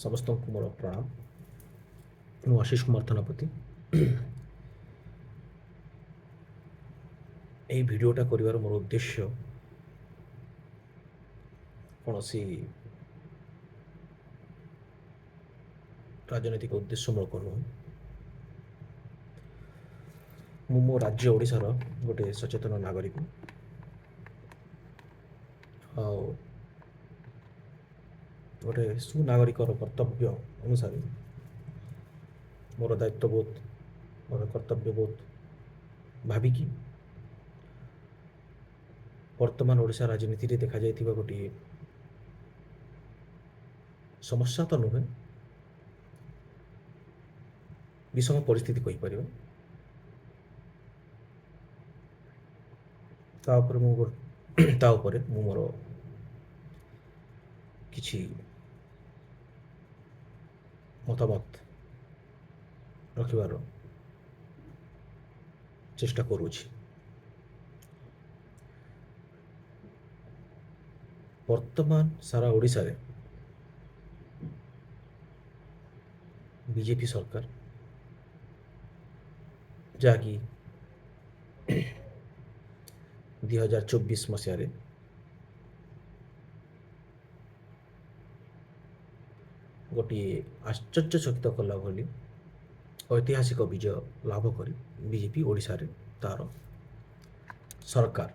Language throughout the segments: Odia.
ସମସ୍ତଙ୍କୁ ମୋର ପ୍ରଣାମ। ମୁଁ ଆଶିଷ କୁମାର ଥାନାପତି। ଏହି ଭିଡ଼ିଓଟା କରିବାର ମୋର ଉଦ୍ଦେଶ୍ୟ କୌଣସି ରାଜନୈତିକ ଉଦ୍ଦେଶ୍ୟମୂଳକ ନୁହେଁ। ମୁଁ ମୋ ରାଜ୍ୟ ଓଡ଼ିଶାର ଗୋଟେ ସଚେତନ ନାଗରିକ, ଆଉ ଗୋଟେ ସୁନାଗରିକର କର୍ତ୍ତବ୍ୟ ଅନୁସାରେ ମୋର ଦାୟିତ୍ୱବୋଧ, ମୋର କର୍ତ୍ତବ୍ୟବୋଧ ଭାବିକି ବର୍ତ୍ତମାନ ଓଡ଼ିଶା ରାଜନୀତିରେ ଦେଖାଯାଇଥିବା ଗୋଟିଏ ସମସ୍ୟା ତ ନୁହେଁ, ବିଷମ ପରିସ୍ଥିତି କହିପାରିବା। ତା ଉପରେ ମୁଁ ମୋର କିଛି ମତାମତ ରଖିବାର ଚେଷ୍ଟା କରୁଛି। ବର୍ତ୍ତମାନ ସାରା ଓଡ଼ିଶାରେ ବିଜେପି ସରକାର, ଯାହାକି 2024 ମସିହାରେ ଗୋଟିଏ ଆଶ୍ଚର୍ଯ୍ୟଚକିତ କଲା ଭଳି ଐତିହାସିକ ବିଜୟ ଲାଭ କରି ବିଜେପି ଓଡ଼ିଶାରେ ତାର ସରକାର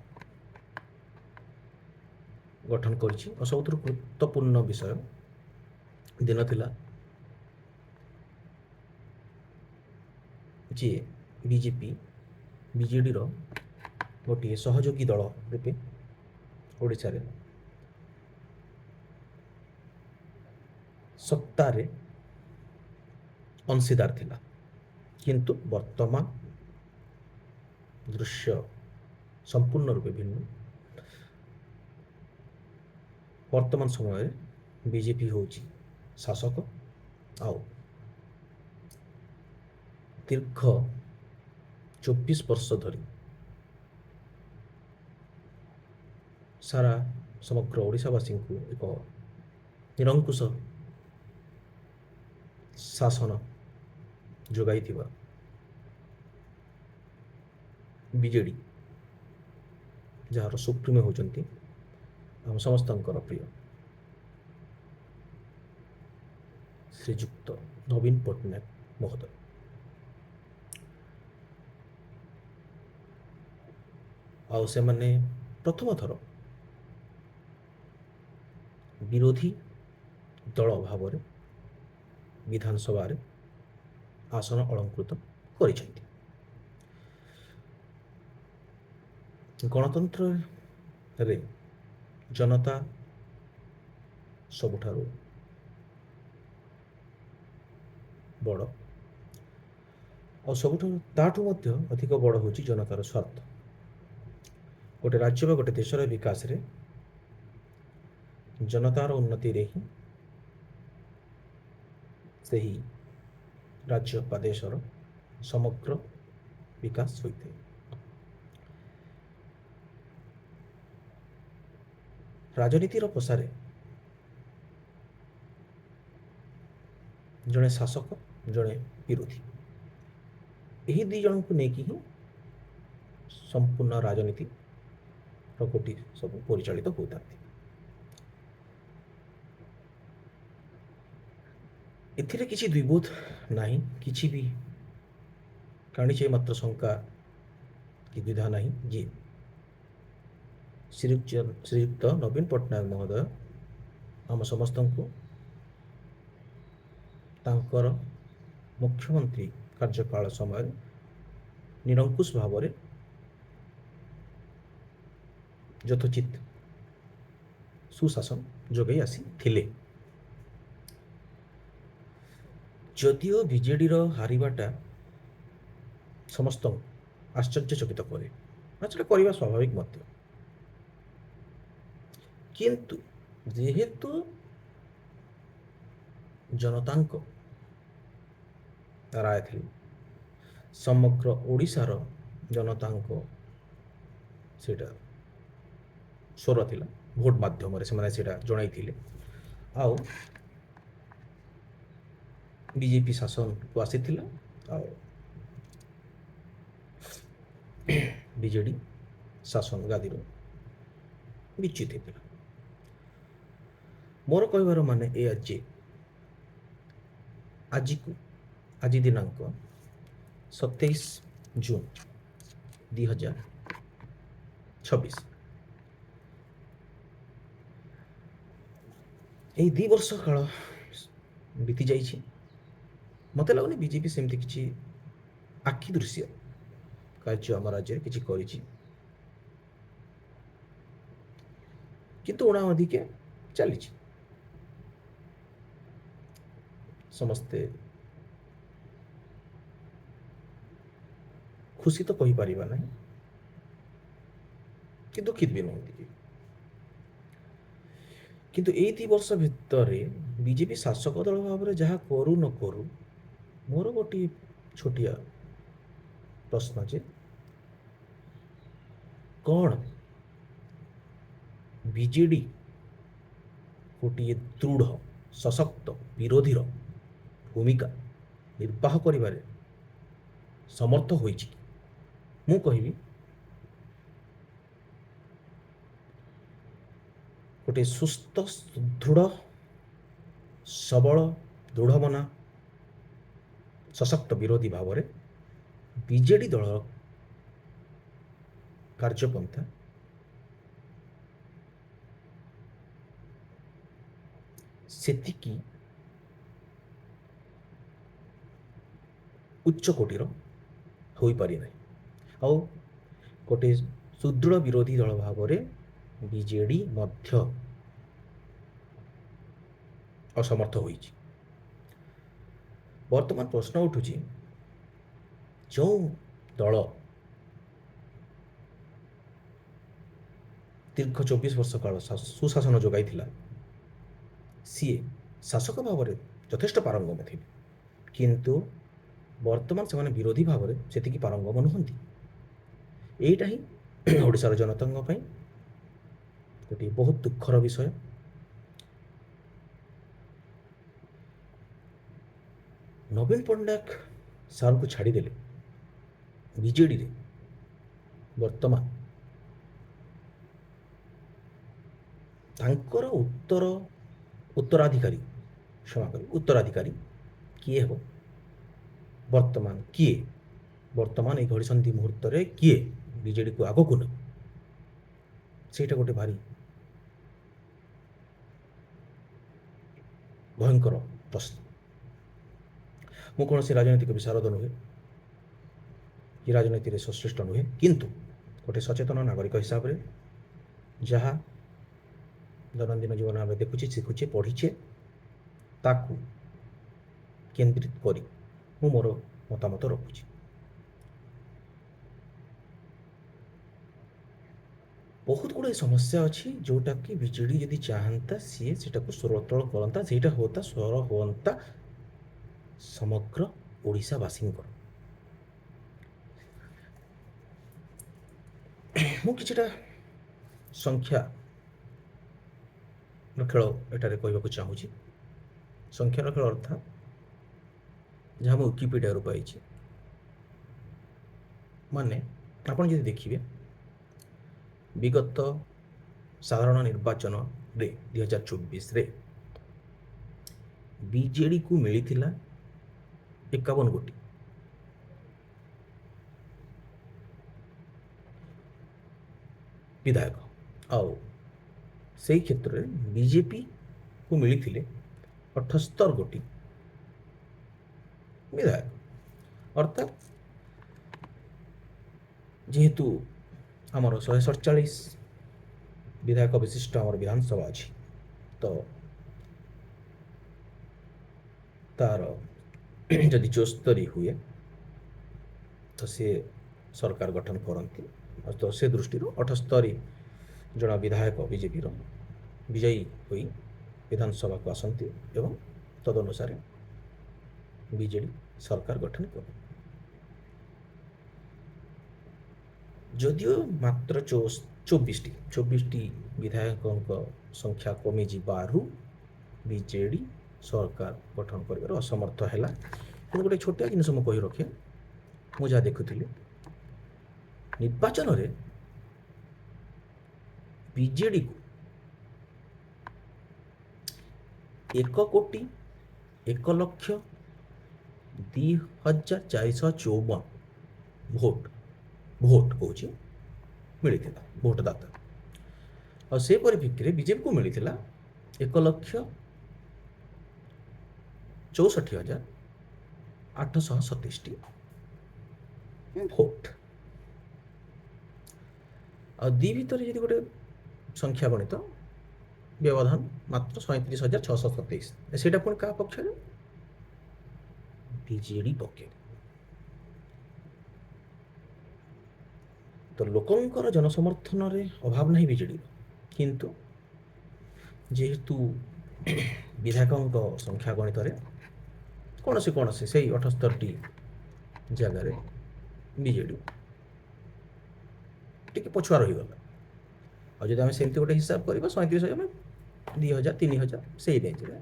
ଗଠନ କରିଛି। ଆଉ ସବୁଠାରୁ ଗୁରୁତ୍ୱପୂର୍ଣ୍ଣ ବିଷୟ ଦିନ ଥିଲା ଯେ ବିଜେପି ବିଜେଡ଼ିର ଗୋଟିଏ ସହଯୋଗୀ ଦଳ ରୂପେ ଓଡ଼ିଶାରେ ସତ୍ତାରେ ଅଂଶୀଦାର ଥିଲା, କିନ୍ତୁ ବର୍ତ୍ତମାନ ଦୃଶ୍ୟ ସମ୍ପୂର୍ଣ୍ଣ ରୂପେ ଭିନ୍ନ। ବର୍ତ୍ତମାନ ସମୟରେ ବିଜେପି ହେଉଛି ଶାସକ, ଆଉ ଦୀର୍ଘ 24 ବର୍ଷ ଧରି ସାରା ସମଗ୍ର ଓଡ଼ିଶାବାସୀଙ୍କୁ ଏକ ନିରଙ୍କୁଶ ଶାସନ ଯୋଗାଇଥିବା ବିଜେଡ଼ି, ଯାହାର ସୁପ୍ରିମୋ ହେଉଛନ୍ତି ଆମ ସମସ୍ତଙ୍କର ପ୍ରିୟ ଶ୍ରୀଯୁକ୍ତ ନବୀନ ପଟ୍ଟନାୟକ ମହୋଦୟ। ଆଉ ସେମାନେ ପ୍ରଥମ ଥର ବିରୋଧୀ ଦଳ ଭାବରେ ବିଧାନସଭାରେ ଆସନ ଅଳଙ୍କୃତ କରିଛନ୍ତି। ଗଣତନ୍ତ୍ରରେ ଜନତା ସବୁଠାରୁ ବଡ଼, ଆଉ ତାଠୁ ମଧ୍ୟ ଅଧିକ ବଡ଼ ହେଉଛି ଜନତାର ସ୍ୱାର୍ଥ। ଗୋଟେ ରାଜ୍ୟ ବା ଗୋଟେ ଦେଶର ବିକାଶରେ ଜନତାର ଉନ୍ନତିରେ ହିଁ ସେହି ରାଜ୍ୟ ବା ଦେଶର ସମଗ୍ର ବିକାଶ ହୋଇଥାଏ। ରାଜନୀତିର ପୋଷାରେ ଜଣେ ଶାସକ, ଜଣେ ବିରୋଧୀ, ଏହି ଦୁଇ ଜଣଙ୍କୁ ନେଇକି ହିଁ ସମ୍ପୂର୍ଣ୍ଣ ରାଜନୀତିର ଗୋଟି ସବୁ ପରିଚାଳିତ ହୋଇଥାନ୍ତି। ଏଥିରେ କିଛି ଦ୍ୱିବୋଧ ନାହିଁ, କିଛି ବି କାଣିଚେ ମାତ୍ର ଶଙ୍କା କି ଦ୍ୱିଧା ନାହିଁ ଯେ ଶ୍ରୀଯୁକ୍ତ ନବୀନ ପଟ୍ଟନାୟକ ମହୋଦୟ ଆମ ସମସ୍ତଙ୍କୁ ତାଙ୍କର ମୁଖ୍ୟମନ୍ତ୍ରୀ କାର୍ଯ୍ୟକାଳ ସମୟରେ ନିରଙ୍କୁଶ ଭାବରେ ଯଥୋଚିତ ସୁଶାସନ ଯୋଗାଇ ଆସିଥିଲେ। ଯଦିଓ ବିଜେଡ଼ିର ହାରିବାଟା ସମସ୍ତଙ୍କୁ ଆଶ୍ଚର୍ଯ୍ୟଚକିତ କରେ, ସେଟା କରିବା ସ୍ୱାଭାବିକ ମଧ୍ୟ, କିନ୍ତୁ ଯେହେତୁ ଜନତାଙ୍କ ରାୟ ଥିଲା, ସମଗ୍ର ଓଡ଼ିଶାର ଜନତାଙ୍କ ସେଇଟା ସ୍ୱର ଥିଲା, ଭୋଟ ମାଧ୍ୟମରେ ସେମାନେ ସେଇଟା ଜଣାଇଥିଲେ। ଆଉ बीजेपी शासन को आसीथिला आ बीजेडी शासन गादी विच्युत होता। मोर कहबार माने ए आज को आज दिनांक 27 जून 2026 यही 2 वर्ष काल बीती जाइए। मत लगुनि बीजेपी सेमती किसी आखि दृश्य कार्य आम राज्य किसी किंतु उणा अधिके चली समस्ते खुशी तो कही पारिबा नहीं कि दुखित भी नुहति किंतु एई 2 वर्ष भितर बीजेपी शासक दल भाव में जहाँ करू न करू मोर गोटे छोटिया प्रश्न जे कौन बीजेडी गोटे दृढ़ सशक्त विरोधी भूमिका निर्वाह करिबारे समर्थ होइछि। मु कहिबी गोटे सुस्थ सुदृढ़ सबल दृढ़मना सशक्त विरोधी भाव में बीजेडी दल कार्यपंथा सेतिकी उच्च कोटीर हो पारि ना आ गोटे सुदृढ़ विरोधी दल भाव में बीजेडी मध्य असमर्थ होइछि। वर्तमान प्रश्न उठुछि जो दल दीर्घ 24 वर्ष काल सुशासन जोगाई सी शासक भाव में यथेष्ट पारंगम थे किंतु वर्तमान से विरोधी भाव में से पारंगम नुहति। यहीटा ही ओडिशार जनता गोटे बहुत दुखर विषय। नवीन पट्टनायक सार को छाड़देले बीजेडी रे वर्तमान तांकर उत्तराधिकारी क्षमा कर उत्तराधिकारी किए हेब वर्तमान ये घड़ीसंधि मुहूर्त रे किए बीजेडी को आगक न सेटा गोटे भारी भयंकर प्रश्न। मु कौन से राजनैतिक विशारद नुहे कि राजनीति में सश्रेष्ठ नुहे किंतु गोटे सचेतन नागरिक हिसाब से जहाँ दैनंदिन जीवन आम देखुचे शिखुचे पढ़ीचे ताकू केन्द्रित करी मु मोर मतामत रखुची। बहुत गुड़ाए समस्या अच्छी जोटा कि बीजेडी यदि चाहता सी सेटा को स्वरतल करता सेटा होता स्वर होता समग्र ओडिशावासी मु किछिटा संख्या खेल एटारे कहबाक चाहूँगी। संख्यार खेल अर्थात जहाँ मैं विकिपीडिया पाई माने आपन यदि देखिए विगत साधारण निर्वाचन रे 2024 रे बीजेडी को मिली 51 गोटी विधायक आओ से क्षेत्र में बीजेपी को मिली 78 गोटी विधायक अर्थात जेहेतु आमर 147 विधायक विशिष्ट आमर विधानसभा अच्छी तो तार जदि 74 हुए तो सी सरकार गठन करती तो से दृष्टि 78 जन विधायक बीजेपी विजयी हुई विधानसभा को आसती एवं तदनुसार बीजेडी सरकार गठन कर जदियो मात्र 24 विधायकों संख्या कमी बीजेडी ସରକାର ଗଠନ କରିବାରେ ଅସମର୍ଥ ହେଲା। କିନ୍ତୁ ଗୋଟେ ଛୋଟିଆ ଜିନିଷ ମୁଁ କହି ରଖେ, ମୁଁ ଯାହା ଦେଖୁଥିଲି ନିର୍ବାଚନରେ ବିଜେଡ଼ିକୁ 1,02,454 ଭୋଟ କହୁଛି ମିଳିଥିଲା ଭୋଟଦାତା। ଆଉ ସେ ପରିପ୍ରେକ୍ଷୀରେ ବିଜେପିକୁ ମିଳିଥିଲା 1,64,827ଟି ଭୋଟ। ଆଉ ଦି ଭିତରେ ଯଦି ଗୋଟେ ସଂଖ୍ୟା ଗଣିତ ବ୍ୟବଧାନ ମାତ୍ର 37,627, ସେଇଟା ପୁଣି କାହା ପକ୍ଷରେ? ବିଜେଡି ପକ୍ଷରେ। ତ ଲୋକଙ୍କର ଜନସମର୍ଥନରେ ଅଭାବ ନାହିଁ ବିଜେଡ଼ିର, କିନ୍ତୁ ଯେହେତୁ ବିଧାୟକଙ୍କ ସଂଖ୍ୟା ଗଣିତରେ କୌଣସି ସେଇ 78ଟି ଜାଗାରେ ବିଜେଡ଼ି ଟିକେ ପଛୁଆ ରହିଗଲା। ଆଉ ଯଦି ଆମେ ସେମିତି ଗୋଟେ ହିସାବ କରିବା 37,000 2,000 3,000 ସେଇ ରେଞ୍ଜରେ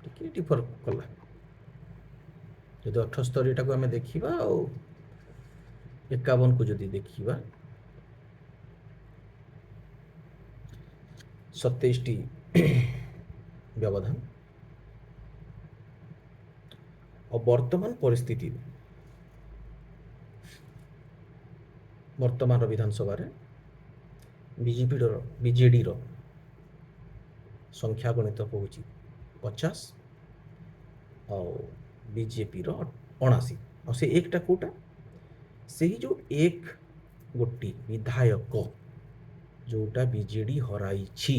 ଟିକେ ଡିଫର କଲା। ଯଦି 78ଟାକୁ ଆମେ ଦେଖିବା ଆଉ 51କୁ ଯଦି ଦେଖିବା 27ଟି ବ୍ୟବଧାନ। ଆଉ ବର୍ତ୍ତମାନ ପରିସ୍ଥିତିରେ ବର୍ତ୍ତମାନର ବିଧାନସଭାରେ ବିଜେଡ଼ିର ସଂଖ୍ୟା ଗଣିତ କହୁଛି 50 ଆଉ ବିଜେପିର 79। ଆଉ ସେ ଏକଟା କେଉଁଟା? ସେହି ଯେଉଁ ଗୋଟି ବିଧାୟକ ଯେଉଁଟା ବିଜେଡ଼ି ହରାଇଛି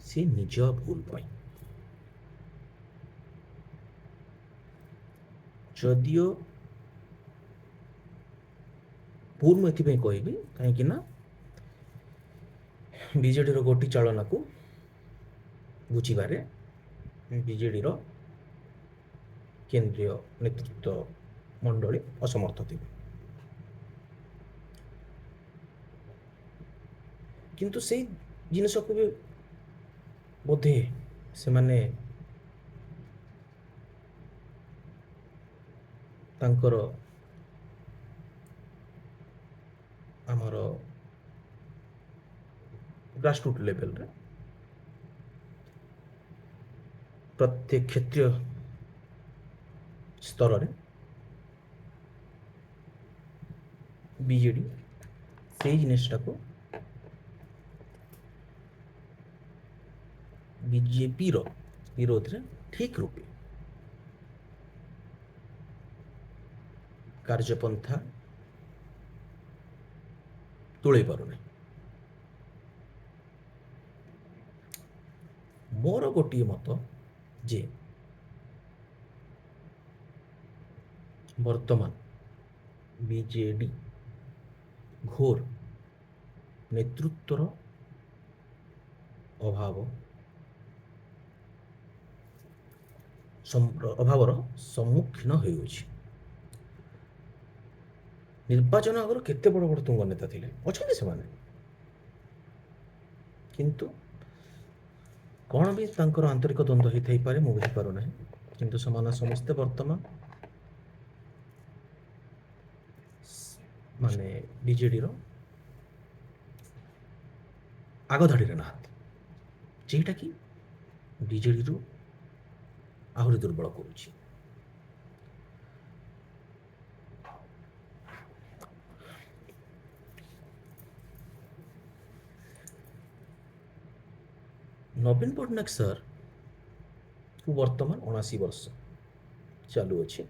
ସେ ନିଜ ଭୁଲ ପାଇଁ। ଯଦିଓ ଭୁଲ ମୁଁ ଏଥିପାଇଁ କହିବି କାହିଁକି ନା ବିଜେଡ଼ିର ଗୋଟି ଚାଳନାକୁ ବୁଝିବାରେ ବିଜେଡ଼ିର କେନ୍ଦ୍ରୀୟ ନେତୃତ୍ୱ ମଣ୍ଡଳୀ ଅସମର୍ଥ ଥିବେ। କିନ୍ତୁ ସେଇ ଜିନିଷକୁ ବି ବୋଧେ ସେମାନେ ତାଙ୍କର ଆମର ଗ୍ରାସରୁଟ୍ ଲେଭେଲରେ ପ୍ରତ୍ୟେକ କ୍ଷେତ୍ରୀୟ ସ୍ତରରେ ବିଜେଡ଼ି ସେଇ ଜିନିଷଟାକୁ ବିଜେପିର ବିରୋଧରେ ଠିକ୍ ରୂପେ କାର୍ଯ୍ୟପନ୍ଥା ତୁଳେଇ ପାରୁନି। ମୋର ଗୋଟିଏ ମତ ଯେ ବର୍ତ୍ତମାନ ବିଜେଡ଼ି ଘୋର ନେତୃତ୍ୱର ଅଭାବର ସମ୍ମୁଖୀନ ହେଉଅଛି। ନିର୍ବାଚନ ଆଗରୁ କେତେ ବଡ଼ ବଡ଼ ତୁଙ୍ଗ ନେତା ଥିଲେ, ଅଛନ୍ତି ସେମାନେ, କିନ୍ତୁ କ'ଣ ବି ତାଙ୍କର ଆନ୍ତରିକ ଦ୍ୱନ୍ଦ୍ୱ ହେଇଥାଇପାରେ ମୁଁ ବୁଝିପାରୁନାହିଁ। କିନ୍ତୁ ସେମାନେ ସମସ୍ତେ ବର୍ତ୍ତମାନ ମାନେ ବିଜେଡ଼ିର ଆଗ ଧାଡ଼ିରେ ନାହାନ୍ତି, ଯେଉଁଟାକି ବିଜେଡ଼ିରୁ ଆହୁରି ଦୁର୍ବଳ କରୁଛି। ନବୀନ ପଟ୍ଟନାୟକ ସାର୍ କୁ ବର୍ତ୍ତମାନ 79 ବର୍ଷ ଚାଲୁଅଛି।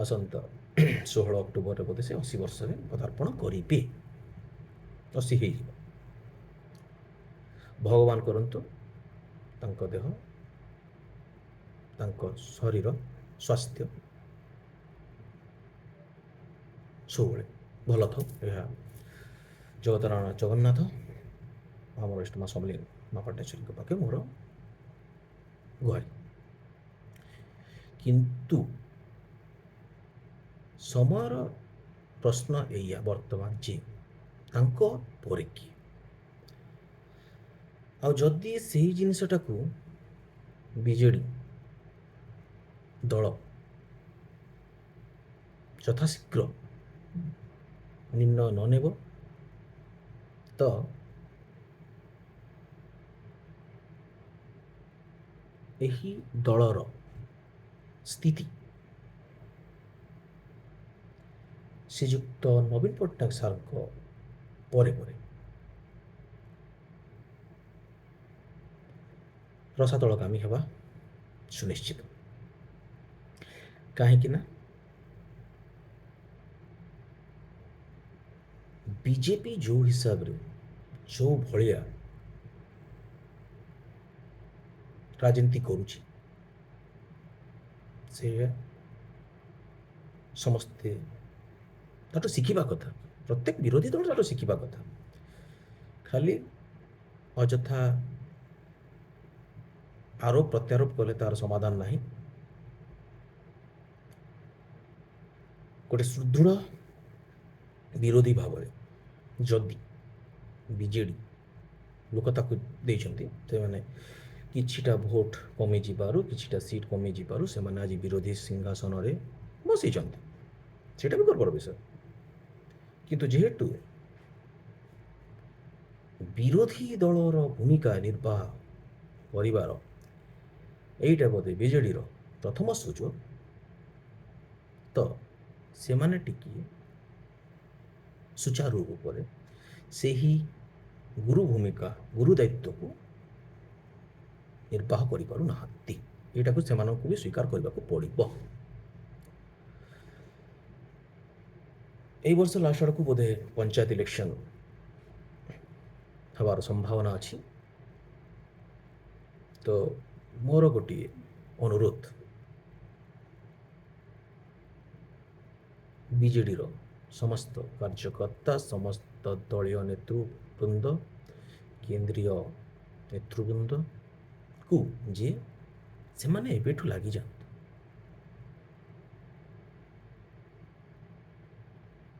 ଆସନ୍ତା 16 ଅକ୍ଟୋବରରେ ବୋଧେ ସେ 80 ବର୍ଷରେ ପଦାର୍ପଣ କରିବେ। 80 ହେଇଯିବ। ଭଗବାନ କରନ୍ତୁ ତାଙ୍କ ଦେହ, ତାଙ୍କ ଶରୀର, ସ୍ୱାସ୍ଥ୍ୟ ସବୁବେଳେ ଭଲ ଥାଉ। ଏହା ଜଗନ୍ନାଥ ଆମର ଇଷ୍ଟମା ସମଲେଇ ମା ପାଟେଶ୍ୱରୀଙ୍କ ପାଖେ ମୋର ଗୁହାରି। କିନ୍ତୁ ସମୟର ପ୍ରଶ୍ନ ଏଇଆ ବର୍ତ୍ତମାନ ଯେ ତାଙ୍କ ପରେ କିଏ? ଆଉ ଯଦି ସେଇ ଜିନିଷଟାକୁ ବିଜେଡ଼ି ଦଳ ଯଥାଶୀଘ୍ର ନିର୍ଣ୍ଣୟ ନ ନେବ ତ ଏହି ଦଳର ସ୍ଥିତି ଶ୍ରୀଯୁକ୍ତ ନବୀନ ପଟ୍ଟନାୟକ ସାର୍ଙ୍କ ପରେ ପରେ ରସାତଳଗାମୀ ହେବା ସୁନିଶ୍ଚିତ। କାହିଁକି ନା ବିଜେପି ଯେଉଁ ହିସାବରେ ଯେଉଁ ଭଳିଆ ରାଜନୀତି କରୁଛି ସେ ସମସ୍ତେ ତାଠୁ ଶିଖିବା କଥା। ପ୍ରତ୍ୟେକ ବିରୋଧୀ ଦଳ ତାଠୁ ଶିଖିବା କଥା। ଖାଲି ଅଯଥା ଆରୋପ ପ୍ରତ୍ୟାରୋପ କଲେ ତାର ସମାଧାନ ନାହିଁ। ଗୋଟେ ସୁଦୃଢ଼ ବିରୋଧୀ ଭାବରେ ଯଦି ବିଜେଡ଼ି ଲୋକ ତାକୁ ଦେଇଛନ୍ତି, ସେମାନେ କିଛିଟା ଭୋଟ କମିଯିବାରୁ କିଛିଟା ସିଟ୍ କମିଯିବାରୁ ସେମାନେ ଆଜି ବିରୋଧୀ ସିଂହାସନରେ ବସିଛନ୍ତି, ସେଇଟା ବି ଗର୍ବର ବିଷୟ। କିନ୍ତୁ ଯେହେତୁ ବିରୋଧୀ ଦଳର ଭୂମିକା ନିର୍ବାହ କରିବାର ଏଇଟା ବୋଧେ ବିଜେଡ଼ିର ପ୍ରଥମ ସୁଯୋଗ, ତ ସେମାନେ ଟିକିଏ ସୁଚାରୁ ରୂପରେ ସେହି ଗୁରୁ ଭୂମିକା ଗୁରୁ ଦାୟିତ୍ୱକୁ ନିର୍ବାହ କରିପାରୁନାହାନ୍ତି। ଏଇଟାକୁ ସେମାନଙ୍କୁ ବି ସ୍ୱୀକାର କରିବାକୁ ପଡ଼ିବ। এই ବର୍ଷ ଲାଷ୍ଟ ଆଡ଼କୁ ବୋଧେ ପଞ୍ଚାୟତ ଇଲେକ୍ସନ୍ ହେବାର ସମ୍ଭାବନା ଅଛି। ତ ମୋର ଗୋଟିଏ ଅନୁରୋଧ, ବିଜେଡ଼ିର ସମସ୍ତ କାର୍ଯ୍ୟକର୍ତ୍ତା, ସମସ୍ତ ଦଳୀୟ ନେତୃବୃନ୍ଦ, କେନ୍ଦ୍ରୀୟ ନେତୃବୃନ୍ଦକୁ ଯେ ସେମାନେ ଏବେଠୁ ଲାଗିଯାଆନ୍ତୁ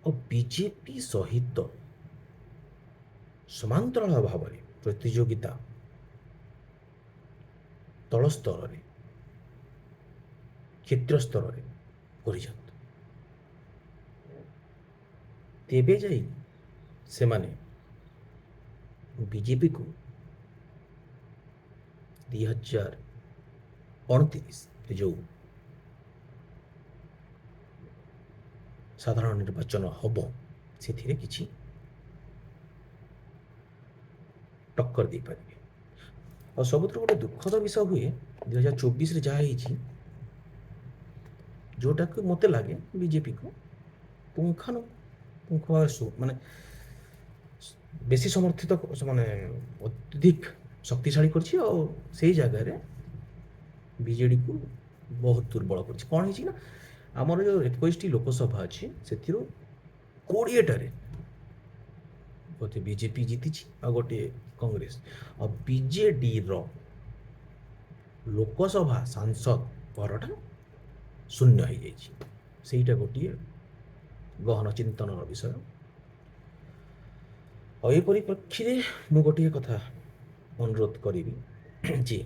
ଆଉ ବିଜେପି ସହିତ ସମାନ୍ତରାଳ ଭାବରେ ପ୍ରତିଯୋଗିତା ତଳ ସ୍ତରରେ କ୍ଷେତ୍ର ସ୍ତରରେ କରିଯାଆନ୍ତୁ। ତେବେ ଯାଇ ସେମାନେ ବିଜେପିକୁ 2029 ଯେଉଁ ସାଧାରଣ ନିର୍ବାଚନ ହେବ ସେଥିରେ କିଛି ଟକ୍କର ଦେଇପାରିବେ। ଆଉ ସବୁଥିରୁ ଗୋଟେ ଦୁଃଖଦ ବିଷୟ ହୁଏ 2024ରେ ଯାହା ହେଇଛି, ଯେଉଁଟାକୁ ମୋତେ ଲାଗେ ବିଜେପିକୁ ପୁଙ୍ଖାନୁପୁଙ୍ଖ ଭାବେ ମାନେ ବେଶୀ ସମର୍ଥିତ ମାନେ ଅତ୍ୟଧିକ ଶକ୍ତିଶାଳୀ କରିଛି ଆଉ ସେଇ ଜାଗାରେ ବିଜେଡ଼ିକୁ ବହୁତ ଦୁର୍ବଳ କରିଛି। କ'ଣ ହେଇଛି ନା, ଆମର ଯେଉଁ 21ଟି ଲୋକସଭା ଅଛି ସେଥିରୁ 20ଟାରେ ଗୋଟିଏ ବିଜେପି ଜିତିଛି ଆଉ ଗୋଟିଏ କଂଗ୍ରେସ। ଆଉ ବିଜେଡ଼ିର ଲୋକସଭା ସାଂସଦ ଘରଟା ଶୂନ୍ୟ ହେଇଯାଇଛି। ସେଇଟା ଗୋଟିଏ ଗହନ ଚିନ୍ତନର ବିଷୟ। ଆଉ ଏ ପରିପ୍ରେକ୍ଷୀରେ ମୁଁ ଗୋଟିଏ କଥା ଅନୁରୋଧ କରିବି ଯେ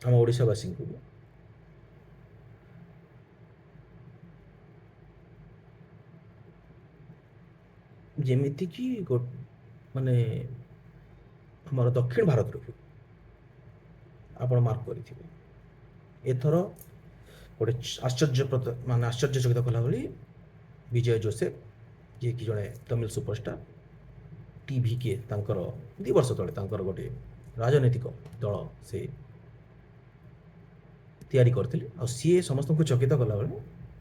ଆମ ଓଡ଼ିଶାବାସୀଙ୍କୁ ଯେମିତିକି ମାନେ ଆମର ଦକ୍ଷିଣ ଭାରତରୁ ଆପଣ ମାର୍କ କରିଥିବେ, ଏଥର ଗୋଟେ ଆଶ୍ଚର୍ଯ୍ୟଚକିତ କଲା ଭଳି ବିଜୟ ଯୋଶେଫ, ଯିଏକି ଜଣେ ତମିଲ ସୁପରଷ୍ଟାର, ଟିଭିକେ ତାଙ୍କର 2 ବର୍ଷ ତଳେ ତାଙ୍କର ଗୋଟେ ରାଜନୈତିକ ଦଳ ସେ ତିଆରି କରିଥିଲେ ଆଉ ସିଏ ସମସ୍ତଙ୍କୁ ଚକିତ କଲାବେଳେ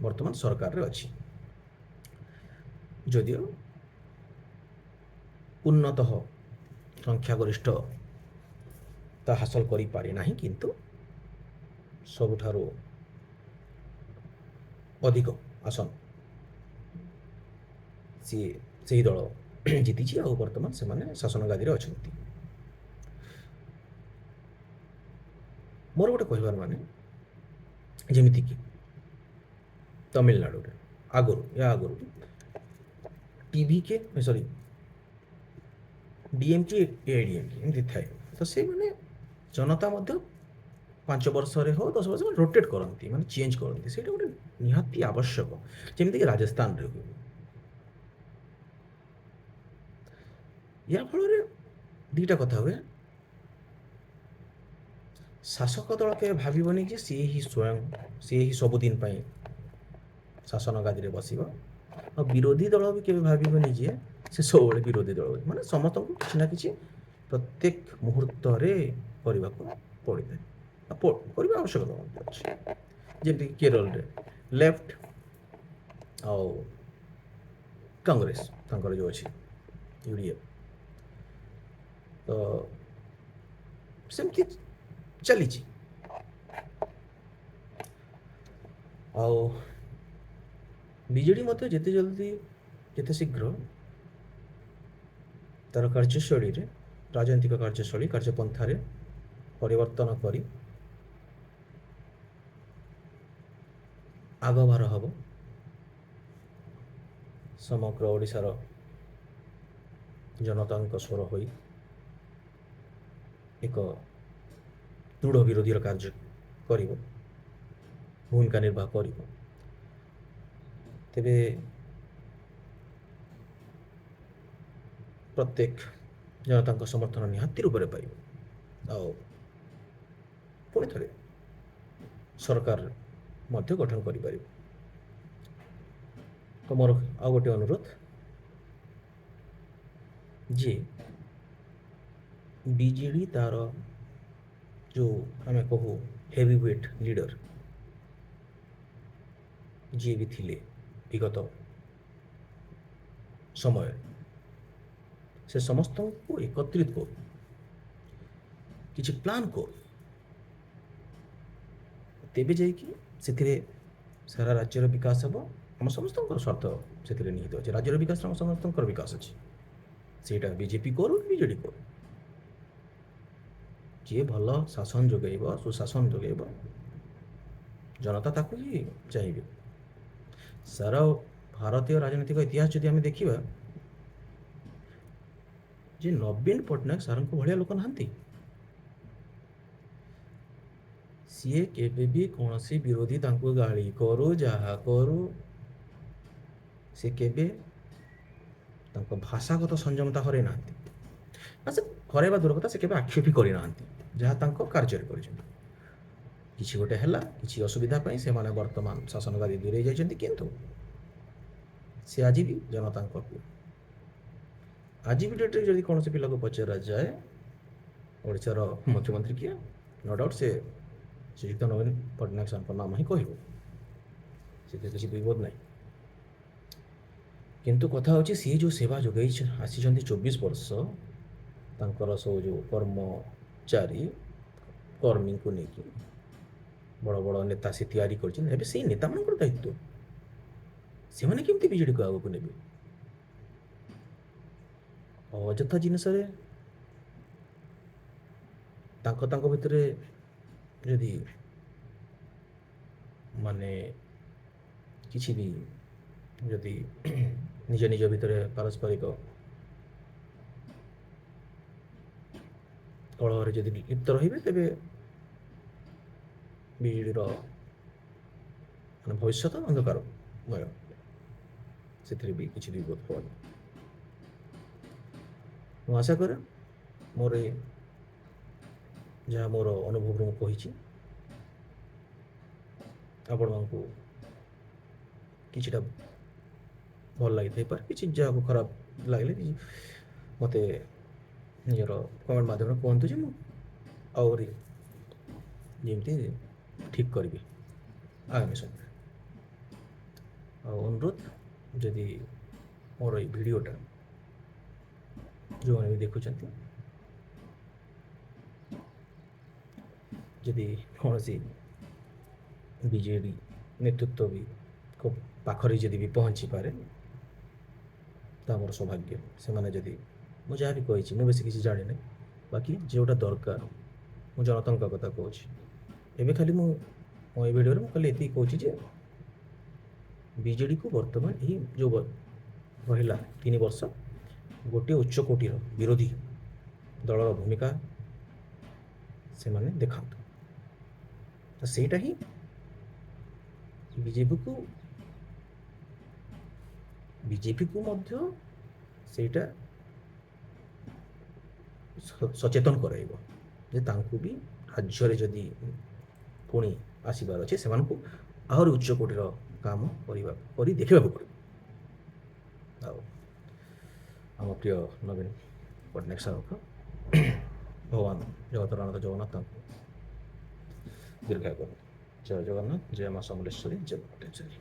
ବର୍ତ୍ତମାନ ସରକାରରେ ଅଛି। ଯଦିଓ ଉନ୍ନତ ସଂଖ୍ୟାଗରିଷ୍ଠତା ହାସଲ କରିପାରି ନାହିଁ, କିନ୍ତୁ ସବୁଠାରୁ ଅଧିକ ଆସନ ସିଏ ସେହି ଦଳ ଜିତିଛି ଆଉ ବର୍ତ୍ତମାନ ସେମାନେ ଶାସନ ଗାଦିରେ ଅଛନ୍ତି। ମୋର ଗୋଟେ କହିବାର ମାନେ, ଯେମିତିକି ତାମିଲନାଡ଼ୁରେ ଆଗରୁ ଟିଭିକେ ଡିଏମକେ ଏଆଇଡିଏମକେ ଏମିତି ଥାଏ, ତ ତ ସେଇମାନେ ଜନତା ମଧ୍ୟ 5 ବର୍ଷରେ ହଉ 10 ବର୍ଷ ରୋଟେଟ୍ କରନ୍ତି, ମାନେ ଚେଞ୍ଜ କରନ୍ତି। ସେଇଟା ଗୋଟେ ନିହାତି ଆବଶ୍ୟକ, ଯେମିତିକି ରାଜସ୍ଥାନରେ ହୁଏ। ୟା ଫଳରେ ଦୁଇଟା କଥା ହୁଏ। ଶାସକ ଦଳ କେବେ ଭାବିବନି ଯେ ସିଏ ହିଁ ସବୁଦିନ ପାଇଁ ଶାସନ ଗାଦିରେ ବସିବ, ଆଉ ବିରୋଧୀ ଦଳ ବି କେବେ ଭାବିବନି ଯେ ସେ ସବୁବେଳେ ବିରୋଧୀ ଦଳ, ମାନେ ସମସ୍ତଙ୍କୁ କିଛି ନା କିଛି ପ୍ରତ୍ୟେକ ମୁହୂର୍ତ୍ତରେ କରିବାକୁ ପଡ଼ିଥାଏ, କରିବା ଆବଶ୍ୟକତା ମଧ୍ୟ ଅଛି। ଯେମିତିକି କେରଳରେ ଲେଫ୍ଟ ଆଉ କଂଗ୍ରେସ ତାଙ୍କର ଯେଉଁ ଅଛି UDF, ତ ସେମିତି ଚାଲିଛି। ଆଉ ବିଜେଡ଼ି ମଧ୍ୟ ଯେତେ ଶୀଘ୍ର ତା'ର କାର୍ଯ୍ୟଶୈଳୀରେ, ରାଜନୈତିକ କାର୍ଯ୍ୟଶୈଳୀ କାର୍ଯ୍ୟପନ୍ଥାରେ ପରିବର୍ତ୍ତନ କରି ଆଗଭାର ହେବ, ସମଗ୍ର ଓଡ଼ିଶାର ଜନତାଙ୍କ ସ୍ୱର ହୋଇ ଏକ ଦୃଢ଼ ବିରୋଧୀର କାର୍ଯ୍ୟ କରିବ, ଭୂମିକା ନିର୍ବାହ କରିବ, ତେବେ ପ୍ରତ୍ୟେକ ଜନତାଙ୍କ ସମର୍ଥନ ନିହାତି ରୂପରେ ପାଇବ, ଆଉ ପୁଣି ଥରେ ସରକାର ମଧ୍ୟ ଗଠନ କରିପାରିବ। ତ ମୋର ଆଉ ଗୋଟିଏ ଅନୁରୋଧ ଯେ ବିଜେଡ଼ି ତା'ର ଯେଉଁ ଆମେ କହୁ ହେଭି ୱେଟ୍ ଲିଡର ଯିଏ ବି ଥିଲେ ବିଗତ ସମୟରେ, ସେ ସମସ୍ତଙ୍କୁ ଏକତ୍ରିତ କରୁ, କିଛି ପ୍ଲାନ୍ କରୁ, ତେବେ ଯାଇକି ସେଥିରେ ସାରା ରାଜ୍ୟର ବିକାଶ ହେବ। ଆମ ସମସ୍ତଙ୍କର ସ୍ୱାର୍ଥ ସେଥିରେ ନିହିତ ଅଛି, ରାଜ୍ୟର ବିକାଶରେ ଆମ ସମସ୍ତଙ୍କର ବିକାଶ ଅଛି। ସେଇଟା ବିଜେପି କରୁ ବିଜେଡ଼ି କରୁ, ଯିଏ ଭଲ ଶାସନ ଯୋଗାଇବ, ସୁଶାସନ ଯୋଗାଇବ, ଜନତା ତାକୁ ହିଁ ଚାହିଁବେ। ସାରା ଭାରତୀୟ ରାଜନୈତିକ ଇତିହାସ ଯଦି ଆମେ ଦେଖିବା, ଯେ ନବୀନ ପଟ୍ଟନାୟକ ସାରଙ୍କ ଭଳିଆ ଲୋକ ନାହାନ୍ତି। ସିଏ କେବେ ବି କୌଣସି ବିରୋଧୀ ତାଙ୍କୁ ଗାଳି କରୁ ଯାହା କରୁ, ସେ କେବେ ତାଙ୍କ ଭାଷାଗତ ସଂଯମତା ହରାଇ ନାହାନ୍ତି, ନା ସେ ହରାଇବା ଦୂର କଥା, ସେ କେବେ ଆକ୍ଷେପ କରିନାହାନ୍ତି ଯାହା ତାଙ୍କ କାର୍ଯ୍ୟରେ କରିଛନ୍ତି। କିଛି ଗୋଟେ ହେଲା, କିଛି ଅସୁବିଧା ପାଇଁ ସେମାନେ ବର୍ତ୍ତମାନ ଶାସନ ଗାଦି ଦୂରେଇ ଯାଇଛନ୍ତି, କିନ୍ତୁ ସେ ଆଜି ବି ଜନତାଙ୍କ ପ୍ରିୟ। ଆଜି ବି ଡେଟ୍ରେ ଯଦି କୌଣସି ପିଲାକୁ ପଚରାଯାଏ ଓଡ଼ିଶାର ମୁଖ୍ୟମନ୍ତ୍ରୀ କିଏ, ନୋ ଡାଉଟ୍ ସେ ଶ୍ରୀଯୁକ୍ତ ନବୀନ ପଟ୍ଟନାୟକ ସାରଙ୍କ ନାମ ହିଁ କହିବ, ସେଥିରେ କିଛି ଦ୍ୱିମତ ନାହିଁ। କିନ୍ତୁ କଥା ହେଉଛି ସିଏ ଯେଉଁ ସେବା ଯୋଗାଇ ଆସିଛନ୍ତି 24 ବର୍ଷ, ତାଙ୍କର ସବୁ ଯେଉଁ କର୍ମଚାରୀ କର୍ମୀଙ୍କୁ ନେଇକି ବଡ଼ ବଡ଼ ନେତା ସେ ତିଆରି କରିଛନ୍ତି, ଏବେ ସେଇ ନେତାମାନଙ୍କର ଦାୟିତ୍ୱ ସେମାନେ କେମିତି ବିଜେଡ଼ିକୁ ଆଗକୁ ନେବେ। ଅଯଥା ଜିନିଷରେ ତାଙ୍କ ଭିତରେ ଯଦି ମାନେ କିଛି ବି ଯଦି ନିଜ ଭିତରେ ପାରସ୍ପରିକ କଳହରେ ଯଦି ଲିପ୍ତ ରହିବେ, ତେବେ ବିଜେଡ଼ିର ମାନେ ଭବିଷ୍ୟତ ଅନ୍ଧକାରମୟ, ସେଥିରେ ବି କିଛି ଦ୍ୱିମତ ହେବନି। ମୁଁ ଆଶା କରେ ମୋର ଯାହା ମୋର ଅନୁଭବରୁ ମୁଁ କହିଛି, ଆପଣମାନଙ୍କୁ କିଛିଟା ଭଲ ଲାଗିଥାଇପାରେ, କିଛି ଯାହାକୁ ଖରାପ ଲାଗିଲେ ମୋତେ ନିଜର କମେଣ୍ଟ ମାଧ୍ୟମରେ କୁହନ୍ତୁ, ଯେ ମୁଁ ଆହୁରି ଯେମିତି ଠିକ୍ କରିବି ଆଗାମୀ ସମୟରେ। ଆଉ ଅନୁରୋଧ, ଯଦି ମୋର ଏଇ ଭିଡ଼ିଓଟା ଯେଉଁମାନେ ବି ଦେଖୁଛନ୍ତି, ଯଦି କୌଣସି ବିଜେଡ଼ି ନେତୃତ୍ୱ ବି ପାଖରେ ଯଦି ବି ପହଞ୍ଚିପାରେ, ତା ମୋର ସୌଭାଗ୍ୟ। ସେମାନେ ଯଦି, ମୁଁ ଯାହା ବି କହିଛି, ମୁଁ ବେଶୀ କିଛି ଜାଣିନି, ବାକି ଯେଉଁଟା ଦରକାର ମୁଁ ଜନତାଙ୍କ କଥା କହୁଛି। ଏବେ ଖାଲି ମୁଁ ମୋ ଏଇ ଭିଡ଼ିଓରେ ମୁଁ ଖାଲି ଏତିକି କହୁଛି ଯେ ବିଜେଡ଼ିକୁ ବର୍ତ୍ତମାନ ଏହି ଯେଉଁ ରହିଲା 3 ବର୍ଷ ଗୋଟିଏ ଉଚ୍ଚ କୋଟିର ବିରୋଧୀ ଦଳର ଭୂମିକା ସେମାନେ ଦେଖାନ୍ତୁ। ତ ସେଇଟା ହିଁ ବିଜେପିକୁ ମଧ୍ୟ ସେଇଟା ସଚେତନ କରାଇବ ଯେ ତାଙ୍କୁ ବି ରାଜ୍ୟରେ ଯଦି ପୁଣି ଆସିବାର ଅଛି ସେମାନଙ୍କୁ ଆହୁରି ଉଚ୍ଚ କୋଟିର କାମ କରି ଦେଖିବାକୁ ପଡ଼ିବ। ଆଉ ଆମ ପ୍ରିୟ ନବୀନ ପଟ୍ଟନାୟକ ସାହୁଙ୍କ ଭଗବାନ ଜଗତର ଜଗନ୍ନାଥ ତାଙ୍କୁ ଦୀର୍ଘାୟୁ କରନ୍ତୁ। ଜୟ ଜଗନ୍ନାଥ, ଜୟ ମା ସମଲେଶ୍ୱରୀ, ଜୟ କୋଟେଶ୍ୱରୀ।